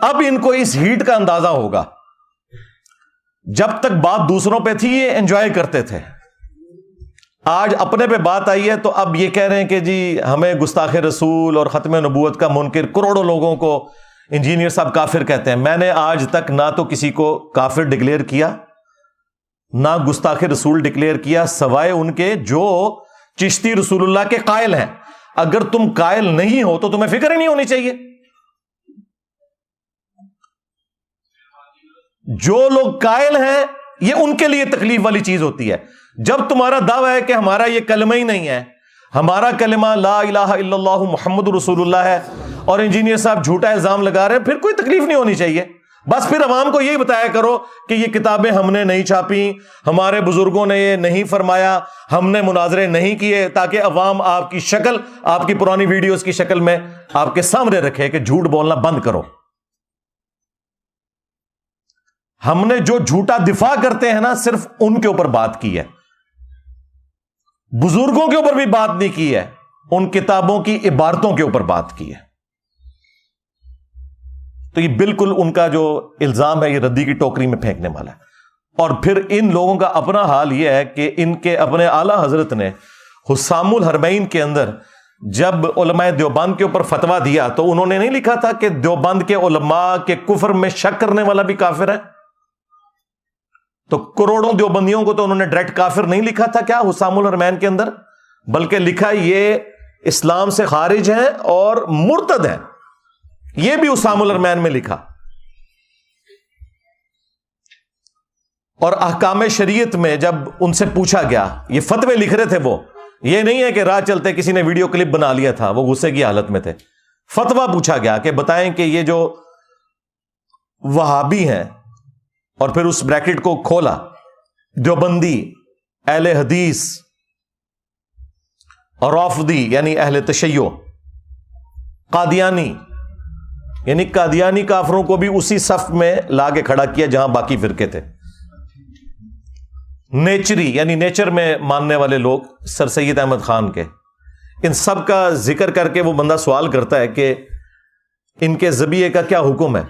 اب ان کو اس ہیٹ کا اندازہ ہوگا. جب تک بات دوسروں پہ تھی یہ انجوائے کرتے تھے, آج اپنے پہ بات آئی ہے تو اب یہ کہہ رہے ہیں کہ جی ہمیں گستاخ رسول اور ختم نبوت کا منکر, کروڑوں لوگوں کو انجینئر صاحب کافر کہتے ہیں. میں نے آج تک نہ تو کسی کو کافر ڈکلیئر کیا نہ گستاخ رسول ڈکلیئر کیا, سوائے ان کے جو چشتی رسول اللہ کے قائل ہیں. اگر تم قائل نہیں ہو تو تمہیں فکر ہی نہیں ہونی چاہیے. جو لوگ قائل ہیں یہ ان کے لیے تکلیف والی چیز ہوتی ہے. جب تمہارا دعویٰ ہے کہ ہمارا یہ کلمہ ہی نہیں ہے, ہمارا کلمہ لا الہ الا اللہ محمد رسول اللہ ہے, اور انجینئر صاحب جھوٹا الزام لگا رہے ہیں, پھر کوئی تکلیف نہیں ہونی چاہیے. بس پھر عوام کو یہی بتایا کرو کہ یہ کتابیں ہم نے نہیں چھاپی, ہمارے بزرگوں نے یہ نہیں فرمایا, ہم نے مناظرے نہیں کیے, تاکہ عوام آپ کی شکل, آپ کی پرانی ویڈیوز کی شکل میں آپ کے سامنے رکھے کہ جھوٹ بولنا بند کرو. ہم نے جو جھوٹا دفاع کرتے ہیں نا صرف ان کے اوپر بات کی ہے, بزرگوں کے اوپر بھی بات نہیں کی ہے, ان کتابوں کی عبارتوں کے اوپر بات کی ہے. تو یہ بالکل ان کا جو الزام ہے یہ ردی کی ٹوکری میں پھینکنے والا ہے. اور پھر ان لوگوں کا اپنا حال یہ ہے کہ ان کے اپنے اعلی حضرت نے حسام الحرمین کے اندر جب علماء دیوبند کے اوپر فتویٰ دیا تو انہوں نے نہیں لکھا تھا کہ دیوبند کے علماء کے کفر میں شک کرنے والا بھی کافر ہے. تو کروڑوں دیوبندیوں کو تو انہوں نے ڈائریکٹ کافر نہیں لکھا تھا کیا حسام الحرمین کے اندر, بلکہ لکھا یہ اسلام سے خارج ہیں اور مرتد ہیں. یہ بھی حسام الحرمین میں لکھا. اور احکام شریعت میں جب ان سے پوچھا گیا, یہ فتوے لکھ رہے تھے وہ, یہ نہیں ہے کہ راہ چلتے کسی نے ویڈیو کلپ بنا لیا تھا, وہ غصے کی حالت میں تھے. فتویٰ پوچھا گیا کہ بتائیں کہ یہ جو وہابی ہیں, اور پھر اس بریکٹ کو کھولا, دیوبندی, اہل حدیث, رافضی یعنی اہل تشیع, قادیانی یعنی قادیانی کافروں کو بھی اسی صف میں لا کے کھڑا کیا جہاں باقی فرقے تھے. نیچری یعنی نیچر میں ماننے والے لوگ سر سید احمد خان کے, ان سب کا ذکر کر کے وہ بندہ سوال کرتا ہے کہ ان کے ذبیحے کا کیا حکم ہے.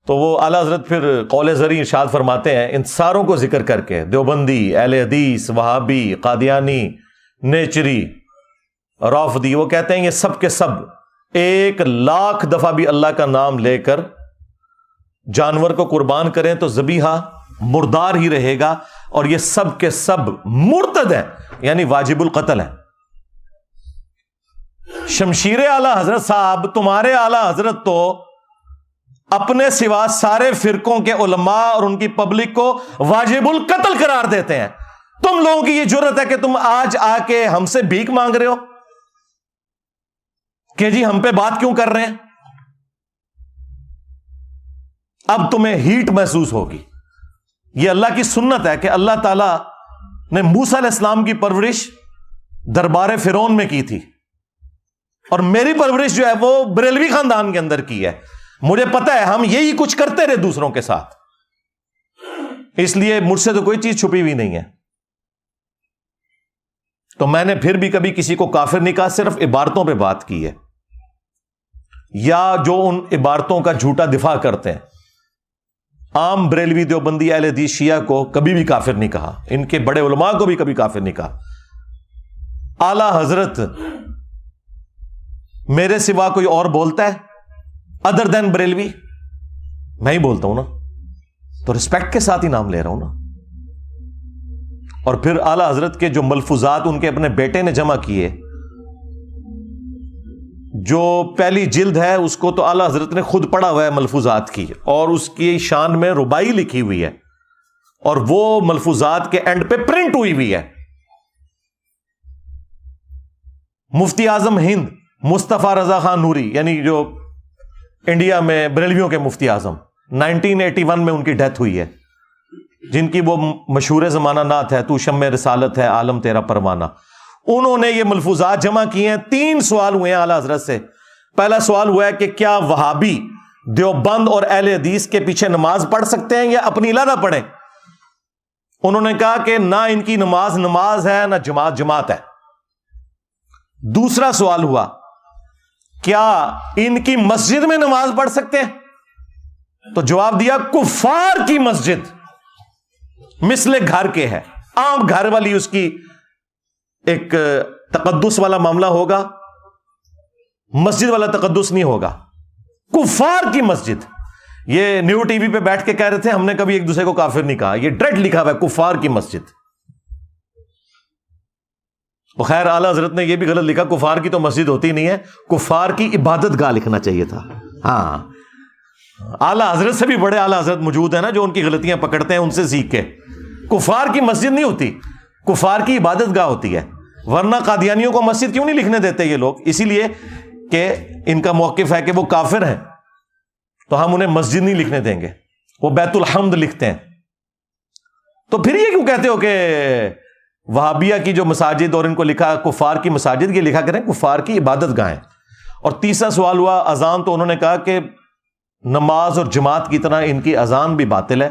تو وہ اعلیٰ حضرت پھر قول زری ارشاد فرماتے ہیں ان ساروں کو ذکر کر کے, دیوبندی, اہل حدیث, وہابی, قادیانی, نیچری, رافضی, وہ کہتے ہیں یہ سب کے سب 1,00,000 دفعہ بھی اللہ کا نام لے کر جانور کو قربان کریں تو ذبیحہ مردار ہی رہے گا, اور یہ سب کے سب مرتد ہیں یعنی واجب القتل ہیں. شمشیر اعلیٰ حضرت صاحب, تمہارے اعلیٰ حضرت تو اپنے سوا سارے فرقوں کے علماء اور ان کی پبلک کو واجب القتل قرار دیتے ہیں. تم لوگوں کی یہ جرت ہے کہ تم آج آ کے ہم سے بھیک مانگ رہے ہو کہ جی ہم پہ بات کیوں کر رہے ہیں. اب تمہیں ہیٹ محسوس ہوگی. یہ اللہ کی سنت ہے کہ اللہ تعالی نے موسیٰ علیہ السلام کی پرورش دربار فرعون میں کی تھی, اور میری پرورش جو ہے وہ بریلوی خاندان کے اندر کی ہے. مجھے پتا ہے ہم یہی کچھ کرتے رہے دوسروں کے ساتھ, اس لیے مجھ سے تو کوئی چیز چھپی ہوئی نہیں ہے. تو میں نے پھر بھی کبھی کسی کو کافر نہیں کہا, صرف عبارتوں پہ بات کی ہے, یا جو ان عبارتوں کا جھوٹا دفاع کرتے ہیں. عام بریلوی, دیوبندی, اہل حدیث, شیعہ کو کبھی بھی کافر نہیں کہا, ان کے بڑے علماء کو بھی کبھی کافر نہیں کہا. اعلی حضرت میرے سوا کوئی اور بولتا ہے ادر دین بریلوی؟ میں ہی بولتا ہوں نا, تو رسپیکٹ کے ساتھ ہی نام لے رہا ہوں نا. اور پھر اعلی حضرت کے جو ملفوظات ان کے اپنے بیٹے نے جمع کیے, جو پہلی جلد ہے اس کو تو اعلی حضرت نے خود پڑھا ہوا ہے ملفوظات کی, اور اس کی شان میں ربائی لکھی ہوئی ہے, اور وہ ملفوظات کے اینڈ پہ پرنٹ ہوئی ہوئی ہے. مفتی اعظم ہند مصطفیٰ رضا خان نوری, یعنی جو انڈیا میں بریلویوں کے مفتی اعظم, 1981 میں ان کی ڈیتھ ہوئی ہے, جن کی وہ مشہور زمانہ نعت ہے تو شمع رسالت ہے عالم تیرا پروانہ. انہوں نے یہ ملفوظات جمع کیے ہیں. 3 سوال ہوئے ہیں اعلی حضرت سے. پہلا سوال ہوا ہے کہ کیا وہابی دیوبند اور اہل حدیث کے پیچھے نماز پڑھ سکتے ہیں یا اپنی علیحدہ پڑھیں؟ انہوں نے کہا کہ نہ ان کی نماز نماز ہے نہ جماعت جماعت ہے. دوسرا سوال ہوا کیا ان کی مسجد میں نماز پڑھ سکتے ہیں؟ تو جواب دیا کفار کی مسجد مثل گھر کے ہے، عام گھر والی اس کی ایک تقدس والا معاملہ ہوگا، مسجد والا تقدس نہیں ہوگا، کفار کی مسجد. یہ نیو ٹی وی پہ بیٹھ کے کہہ رہے تھے ہم نے کبھی ایک دوسرے کو کافر نہیں کہا، یہ ڈائریکٹ لکھا ہوا ہے کفار کی مسجد. وہ خیر اعلی حضرت نے یہ بھی غلط لکھا، کفار کی تو مسجد ہوتی نہیں ہے، کفار کی عبادت گاہ لکھنا چاہیے تھا. ہاں اعلی حضرت سے بھی بڑے اعلی حضرت موجود ہیں نا جو ان کی غلطیاں پکڑتے ہیں، ان سے سیکھ کے. کفار کی مسجد نہیں ہوتی، کفار کی عبادت گاہ ہوتی ہے. ورنہ قادیانیوں کو مسجد کیوں نہیں لکھنے دیتے یہ لوگ؟ اسی لیے کہ ان کا موقف ہے کہ وہ کافر ہیں تو ہم انہیں مسجد نہیں لکھنے دیں گے، وہ بیت الحمد لکھتے ہیں. تو پھر یہ کیوں کہتے ہو کہ وہابیہ کی جو مساجد اور ان کو لکھا کفار کی مساجد، یہ لکھا کریں کفار کی عبادت گاہیں. اور تیسرا سوال ہوا اذان، تو انہوں نے کہا کہ نماز اور جماعت کی طرح ان کی اذان بھی باطل ہے.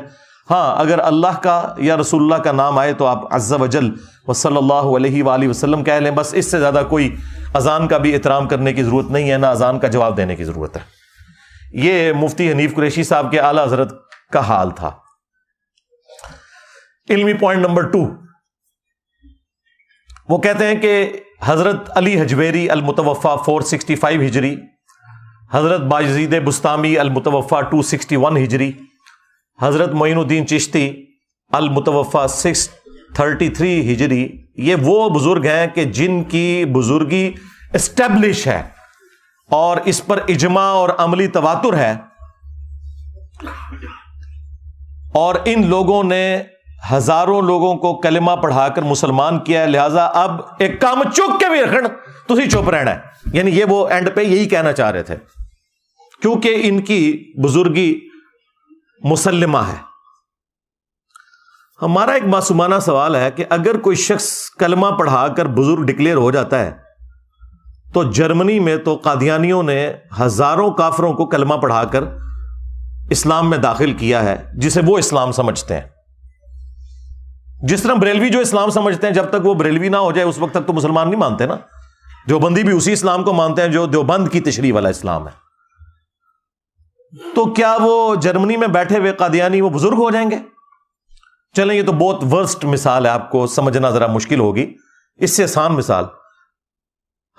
ہاں اگر اللہ کا یا رسول اللہ کا نام آئے تو آپ عز وجل وصلی اللہ علیہ وآلہ وسلم کہہ لیں، بس اس سے زیادہ کوئی اذان کا بھی احترام کرنے کی ضرورت نہیں ہے، نہ اذان کا جواب دینے کی ضرورت ہے. یہ مفتی حنیف قریشی صاحب کے اعلی حضرت کا حال تھا. علمی پوائنٹ نمبر 2، وہ کہتے ہیں کہ حضرت علی حجویری المتوفا 465 ہجری، حضرت بایزید بستامی المتوفا 261 ہجری، حضرت معین الدین چشتی المتوفا 633 ہجری، یہ وہ بزرگ ہیں کہ جن کی بزرگی اسٹیبلش ہے اور اس پر اجماع اور عملی تواتر ہے، اور ان لوگوں نے ہزاروں لوگوں کو کلمہ پڑھا کر مسلمان کیا ہے. لہذا اب ایک کام چک کے بھی رکھنا، تسی چپ رہنا ہے. یعنی یہ وہ اینڈ پہ یہی کہنا چاہ رہے تھے کیونکہ ان کی بزرگی مسلمہ ہے. ہمارا ایک معصومانہ سوال ہے کہ اگر کوئی شخص کلمہ پڑھا کر بزرگ ڈکلیئر ہو جاتا ہے تو جرمنی میں تو قادیانیوں نے ہزاروں کافروں کو کلمہ پڑھا کر اسلام میں داخل کیا ہے جسے وہ اسلام سمجھتے ہیں. جس طرح بریلوی جو اسلام سمجھتے ہیں، جب تک وہ بریلوی نہ ہو جائے اس وقت تک تو مسلمان نہیں مانتے نا. دیوبندی بھی اسی اسلام کو مانتے ہیں جو دیوبند کی تشریح والا اسلام ہے. تو کیا وہ جرمنی میں بیٹھے ہوئے قادیانی وہ بزرگ ہو جائیں گے؟ چلیں یہ تو بہت ورسٹ مثال ہے، آپ کو سمجھنا ذرا مشکل ہوگی. اس سے آسان مثال،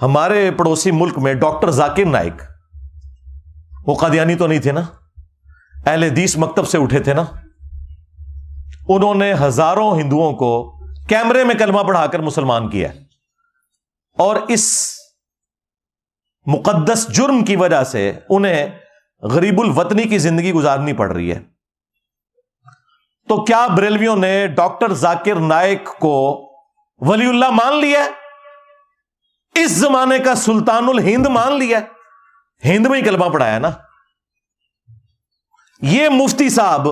ہمارے پڑوسی ملک میں ڈاکٹر ذاکر نائک، وہ قادیانی تو نہیں تھے نا، اہل حدیث مکتب سے اٹھے تھے نا. انہوں نے ہزاروں ہندوؤں کو کیمرے میں کلمہ پڑھا کر مسلمان کیا، اور اس مقدس جرم کی وجہ سے انہیں غریب الوطنی کی زندگی گزارنی پڑ رہی ہے. تو کیا بریلویوں نے ڈاکٹر ذاکر نائک کو ولی اللہ مان لیا؟ اس زمانے کا سلطان الہند مان لیا؟ ہند میں ہی کلمہ پڑھایا نا. یہ مفتی صاحب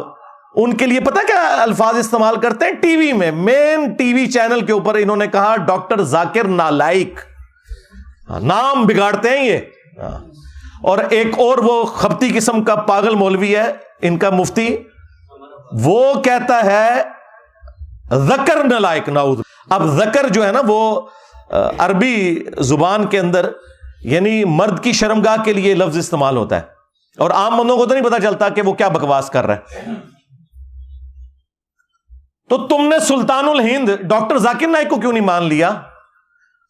ان کے لیے پتہ کیا الفاظ استعمال کرتے ہیں؟ ٹی وی میں، مین ٹی وی چینل کے اوپر انہوں نے کہا ڈاکٹر ذاکر نالائک. نام بگاڑتے ہیں یہ. اور ایک اور وہ خبتی قسم کا پاگل مولوی ہے ان کا مفتی، وہ کہتا ہے ذکر نالائک. نعوذ. اب ذکر جو ہے نا وہ عربی زبان کے اندر یعنی مرد کی شرمگاہ کے لیے لفظ استعمال ہوتا ہے، اور عام بندوں کو تو نہیں پتا چلتا کہ وہ کیا بکواس کر رہا ہے. تو تم نے سلطان الہند ڈاکٹر ذاکر نائک کو کیوں نہیں مان لیا؟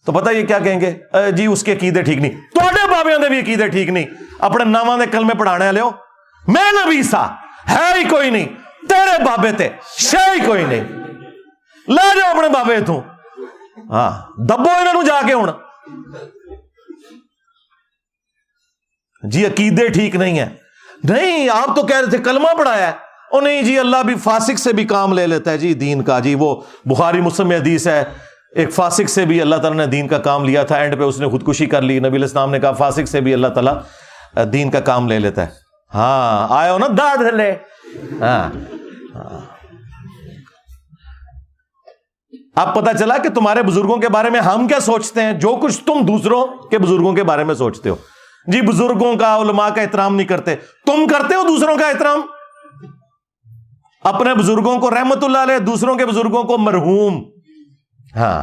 تو پتہ یہ کیا کہیں گے؟ جی اس کے عقیدے ٹھیک نہیں. توڑے بابیاں دے بھی عقیدے ٹھیک نہیں. اپنے ناماں دے کلمے پڑھانے والے ہو. میں نبی سا ہے ہی کوئی نہیں، تیرے بابے تے شے ہی کوئی نہیں. لے جاؤ اپنے بابے تو، ہاں دبو انہوں جا کے. ہوں جی عقیدے ٹھیک نہیں ہے. نہیں آپ تو کہہ رہے تھے کلمہ پڑھایا ہے. او نہیں جی اللہ بھی فاسق سے بھی کام لے لیتا ہے جی دین کا. جی وہ بخاری مسلم میں حدیث ہے، ایک فاسق سے بھی اللہ تعالیٰ نے دین کا کام لیا تھا، اینڈ پہ اس نے خودکشی کر لی. نبی علیہ السلام نے کہا فاسق سے بھی اللہ تعالیٰ دین کا کام لے لیتا ہے. ہاں آئے ہو نا داد لے. ہاں اب پتا چلا کہ تمہارے بزرگوں کے بارے میں ہم کیا سوچتے ہیں، جو کچھ تم دوسروں کے بزرگوں کے بارے میں سوچتے ہو. جی بزرگوں کا علماء کا احترام نہیں کرتے، تم کرتے ہو دوسروں کا احترام. اپنے بزرگوں کو رحمت اللہ علیہ، دوسروں کے بزرگوں کو مرحوم. ہاں